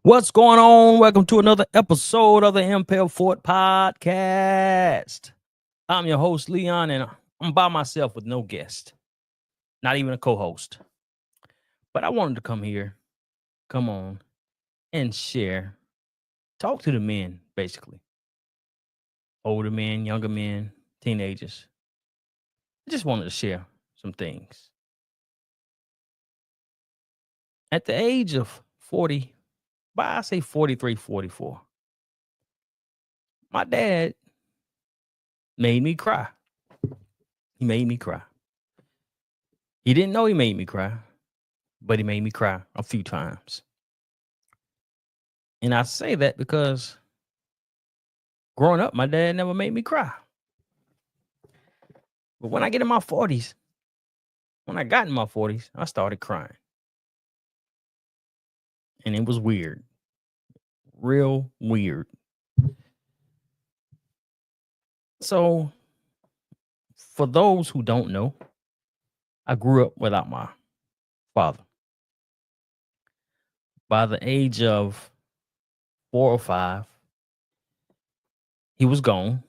What's going on? Welcome to another episode of the Impel Fort Podcast. I'm your host, Leon, and I'm by myself with no guest, not even a co host. But I wanted to come on, and share, talk to the men, basically older men, younger men, teenagers. I just wanted to share some things. At the age of 40, by I say 43, 44, my dad made me cry. He made me cry. He didn't know he made me cry, but he made me cry a few times. And I say that because growing up, my dad never made me cry. But when I get in my 40s, when I got in my 40s, I started crying. And it was weird, real weird. So, for those who don't know, I grew up without my father. By the age of 4 or 5, he was gone.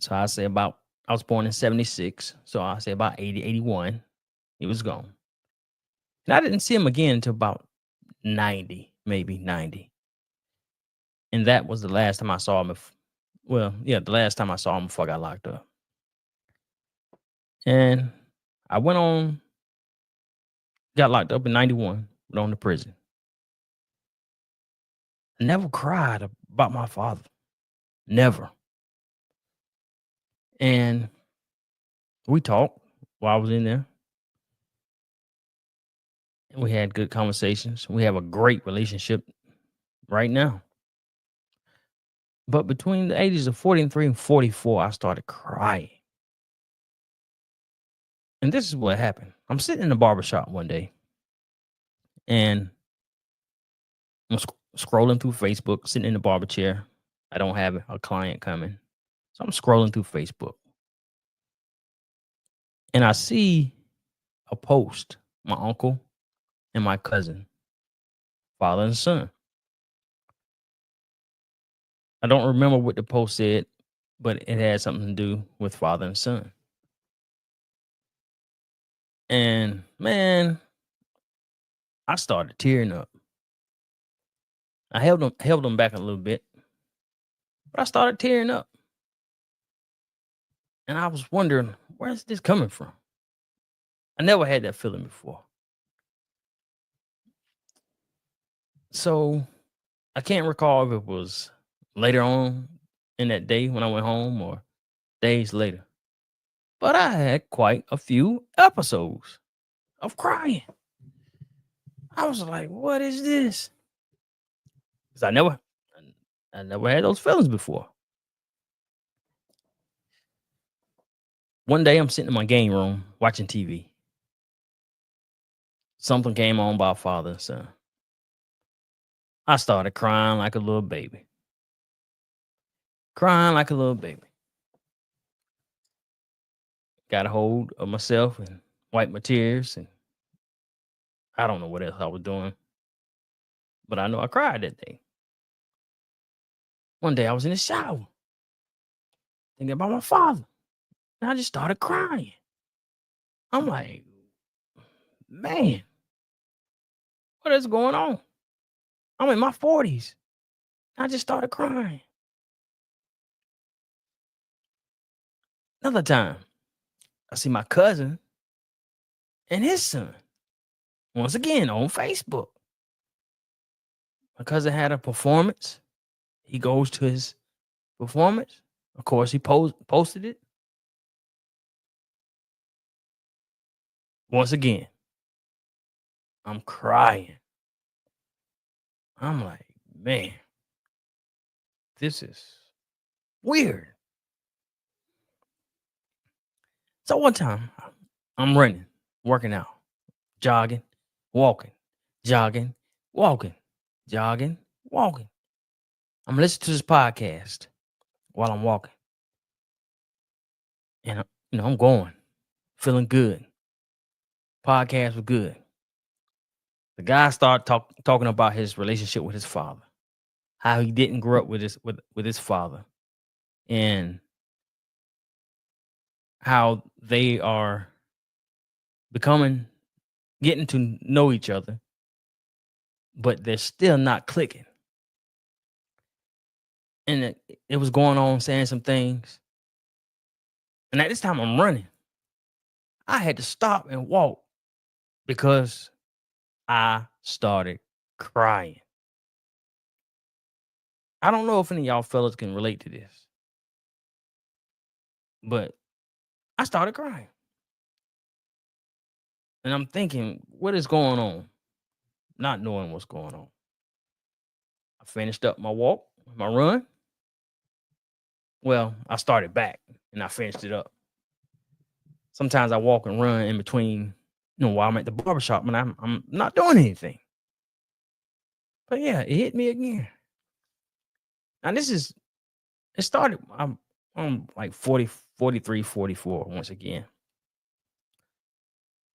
So I was born in 76. So I say about 80, 81, he was gone. And I didn't see him again until about 90, maybe 90. And that was the last time I saw him. The last time I saw him before I got locked up. And I got locked up in 91, went on to prison. I never cried about my father. Never. And we talked while I was in there. And we had good conversations. We have a great relationship right now. But between the ages of 43 and 44, I started crying. And this is what happened. I'm sitting in the barbershop one day and I'm scrolling through Facebook, sitting in the barber chair. I don't have a client coming. So I'm scrolling through Facebook and I see a post, my uncle and my cousin, father and son. I don't remember what the post said, but it had something to do with father and son. And man, I started tearing up. I held them back a little bit, but I started tearing up. And I was wondering, where's this coming from? I never had that feeling before. So I can't recall if it was later on in that day when I went home or days later. But I had quite a few episodes of crying. I was like, what is this? Because I never had those feelings before. One day I'm sitting in my game room watching TV. Something came on by father and son. I started crying like a little baby. Crying like a little baby. Got a hold of myself and wiped my tears, and I don't know what else I was doing, but I know I cried that day. One day I was in the shower thinking about my father, and I just started crying. I'm like, man, what is going on? I'm in my 40s. I just started crying. Another time, I see my cousin and his son once again on Facebook. My cousin had a performance. He goes to his performance. Of course, he posted it. Once again, I'm crying. I'm like, man, this is weird. So one time, I'm running, working out, jogging, walking, jogging, walking, jogging, walking. I'm listening to this podcast while I'm walking. And, I'm going, feeling good. Podcast was good. The guy started talking about his relationship with his father, how he didn't grow up with his father, and how they are becoming getting to know each other, but they're still not clicking. And it was going on saying some things. And at this time I'm running. I had to stop and walk because I started crying. I don't know if any of y'all fellas can relate to this, but I started crying. And I'm thinking, what is going on? Not knowing what's going on. I finished up my walk, my run. Well, I started back and I finished it up. Sometimes I walk and run in between, while I'm at the barbershop and I'm not doing anything. But yeah, it hit me again. Now it started, I'm like 40, 43, 44 once again.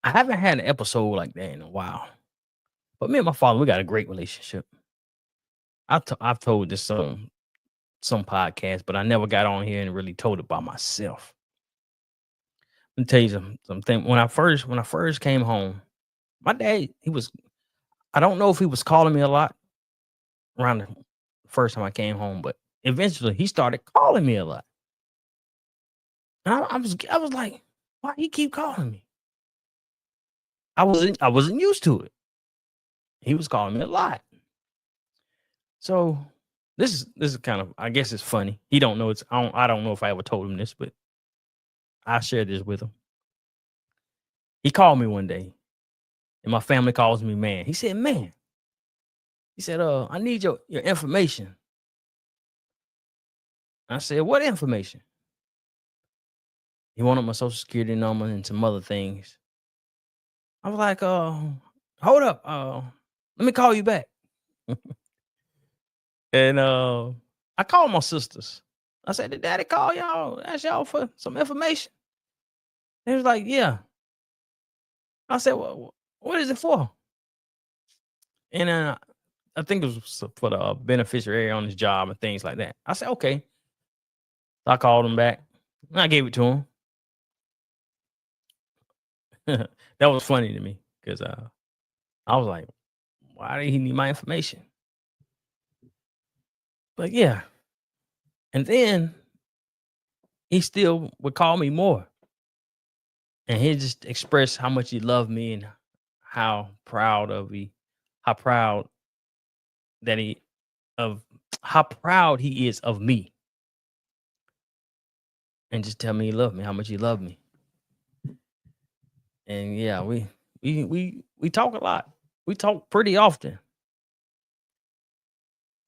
I haven't had an episode like that in a while. But me and my father, we got a great relationship. I've told this some podcast, but I never got on here and really told it by myself. Let me tell you something. When I first came home, my dad, I don't know if he was calling me a lot around the first time I came home, but eventually he started calling me a lot. And I was like, why he keep calling me? I wasn't used to it. He was calling me a lot. So this is kind of, I guess it's funny. He don't know I don't know if I ever told him this, but I shared this with him. He called me one day, and my family calls me man. He said, man. He said, I need your information. I said, what information? He wanted my social security number and some other things. I was like, hold up. Let me call you back. And I called my sisters. I said, did daddy call y'all? Ask y'all for some information? They was like, yeah. I said, well, what is it for? And then I think it was for the beneficiary on his job and things like that. I said, okay. So I called him back and I gave it to him. That was funny to me because I was like, why did he need my information? But yeah. And then he still would call me more. And he just expressed how much he loved me and how proud that he of how proud he is of me. And just tell me he loved me, how much he loved me. And yeah, we talk a lot. We talk pretty often.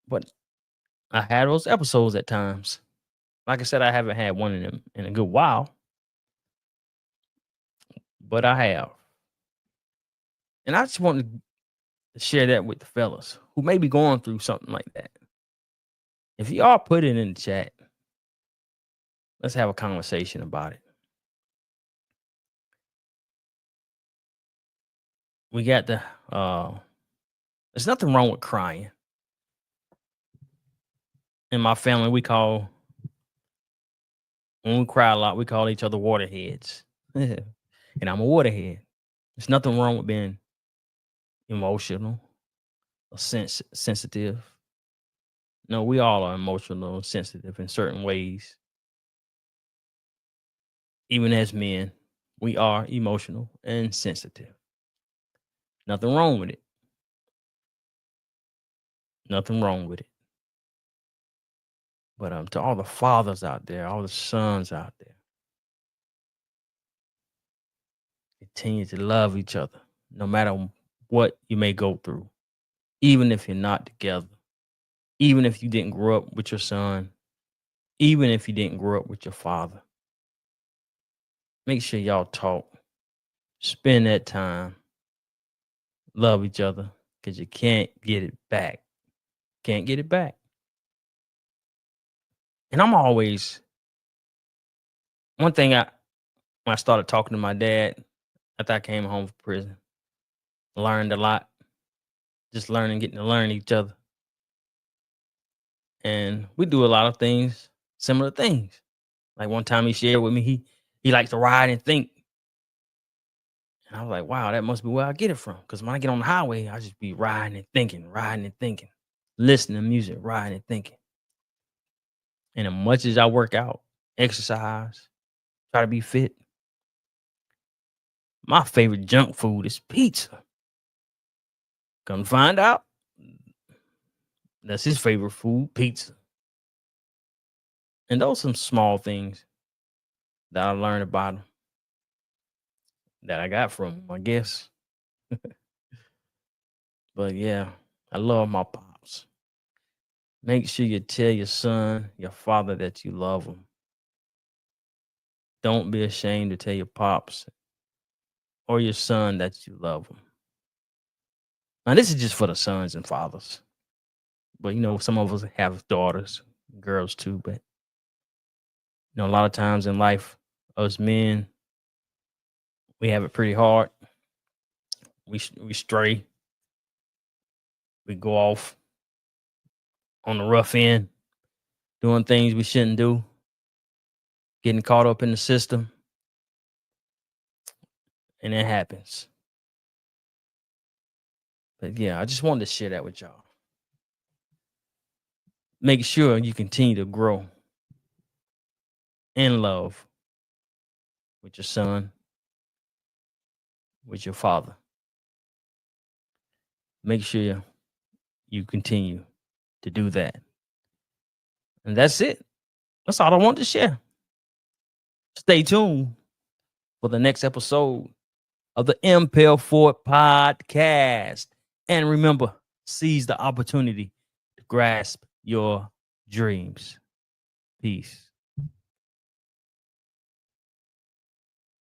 But I had those episodes at times. Like I said, I haven't had one in them in a good while. But I have. And I just wanted to share that with the fellas who may be going through something like that. If you all put it in the chat, let's have a conversation about it. We got there's nothing wrong with crying. In my family, when we cry a lot, we call each other waterheads. And I'm a waterhead. There's nothing wrong with being emotional or sensitive. No, we all are emotional and sensitive in certain ways. Even as men, we are emotional and sensitive. Nothing wrong with it. Nothing wrong with it. But to all the fathers out there, all the sons out there, continue to love each other, no matter what you may go through, even if you're not together, even if you didn't grow up with your son, even if you didn't grow up with your father. Make sure y'all talk, spend that time, love each other, because you can't get it back. Can't get it back. And I'm always, one thing when I started talking to my dad after I came home from prison, learned a lot. just learning, getting to learn each other. And we do a lot of things, similar things. Like one time he shared with me, he likes to ride and think. And I was like, wow, that must be where I get it from. Because when I get on the highway, I just be riding and thinking, listening to music, riding and thinking. And as much as I work out, exercise, try to be fit, my favorite junk food is pizza. Come find out, that's his favorite food, pizza. And those some small things that I learned about him that I got from him, I guess. But yeah, I love my pops. Make sure you tell your son, your father that you love him. Don't be ashamed to tell your pops or your son that you love them. Now, this is just for the sons and fathers. But, some of us have daughters, girls too. But, a lot of times in life, us men, we have it pretty hard. We stray. We go off on the rough end, doing things we shouldn't do, getting caught up in the system. And it happens. But yeah, I just wanted to share that with y'all. Make sure you continue to grow in love with your son, with your father. Make sure you continue to do that. And that's it. That's all I want to share. Stay tuned for the next episode of the Impel Fort podcast. And remember, seize the opportunity to grasp your dreams. Peace.